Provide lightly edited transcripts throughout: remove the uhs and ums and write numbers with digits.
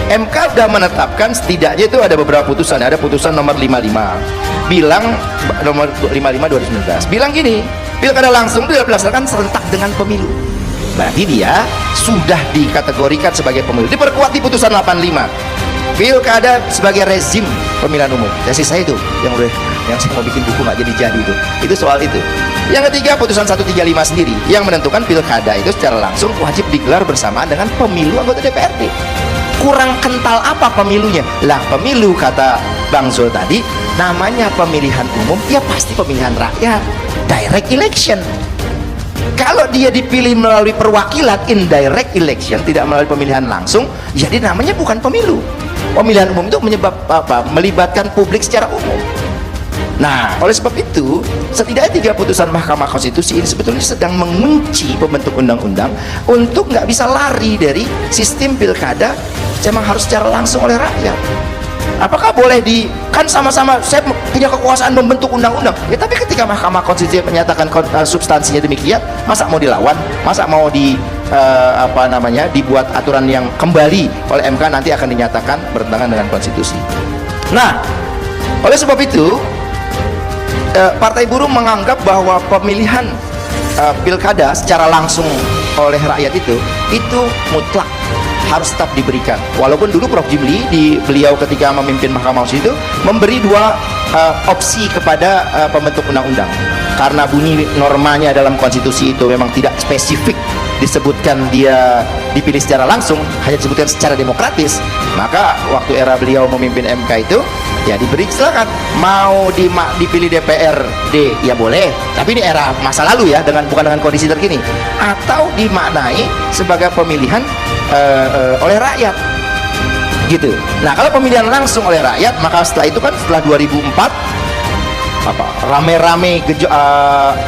MK sudah menetapkan setidaknya itu ada beberapa putusan. Ada putusan nomor 55 bilang, nomor 55 2019 bilang gini, pilkada langsung itu dilaksanakan serentak dengan pemilu. Berarti dia sudah dikategorikan sebagai pemilu. Diperkuat di putusan 85, pilkada sebagai rezim pemilihan umum. Tesis saya itu yang saya mau bikin buku nggak jadi itu soal itu. Yang ketiga, putusan 135 sendiri yang menentukan pilkada itu secara langsung wajib digelar bersamaan dengan pemilu anggota DPRD. Kurang kental apa pemilunya? Lah, pemilu kata Bang Zul tadi namanya pemilihan umum, ya pasti pemilihan rakyat, direct election. Kalau dia dipilih melalui perwakilan, indirect election, tidak melalui pemilihan langsung, jadi namanya bukan pemilu. Pemilihan umum itu melibatkan publik secara umum. Nah, oleh sebab itu, setidaknya 3 putusan Mahkamah Konstitusi ini sebetulnya sedang mengunci pembentuk undang-undang untuk nggak bisa lari dari sistem pilkada memang harus secara langsung oleh rakyat. Apakah boleh kan sama-sama saya punya kekuasaan membentuk undang-undang ya, tapi ketika Mahkamah Konstitusi menyatakan substansinya demikian, masa mau dilawan, masa mau dibuat aturan yang kembali oleh MK nanti akan dinyatakan bertentangan dengan konstitusi. Nah, oleh sebab itu Partai Buruh menganggap bahwa pemilihan pilkada secara langsung oleh rakyat itu mutlak harus tetap diberikan. Walaupun dulu Prof. Jimli beliau ketika memimpin Mahkamah Konstitusi itu memberi 2 opsi kepada pembentuk undang-undang. Karena bunyi normanya dalam konstitusi itu memang tidak spesifik disebutkan dia dipilih secara langsung, hanya disebutkan secara demokratis, maka waktu era beliau memimpin MK itu ya diberi silakan mau dipilih DPRD ya boleh, tapi ini era masa lalu ya, bukan dengan kondisi terkini, atau dimaknai sebagai pemilihan oleh rakyat gitu. Nah, kalau pemilihan langsung oleh rakyat, maka setelah itu kan setelah 2004 rame-rame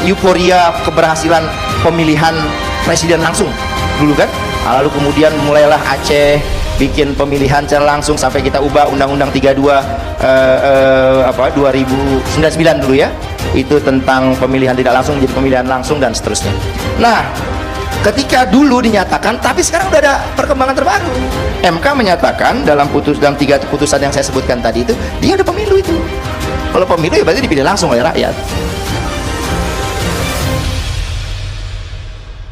euforia keberhasilan pemilihan presiden langsung dulu kan, lalu kemudian mulailah Aceh bikin pemilihan secara langsung sampai kita ubah Undang-Undang 32 2099 dulu ya, itu tentang pemilihan tidak langsung jadi pemilihan langsung dan seterusnya. Nah, ketika dulu dinyatakan, tapi sekarang udah ada perkembangan terbaru. MK menyatakan dalam 3 putusan yang saya sebutkan tadi itu, dia ada pemilu itu. Kalau pemilu ya berarti dipilih langsung oleh rakyat.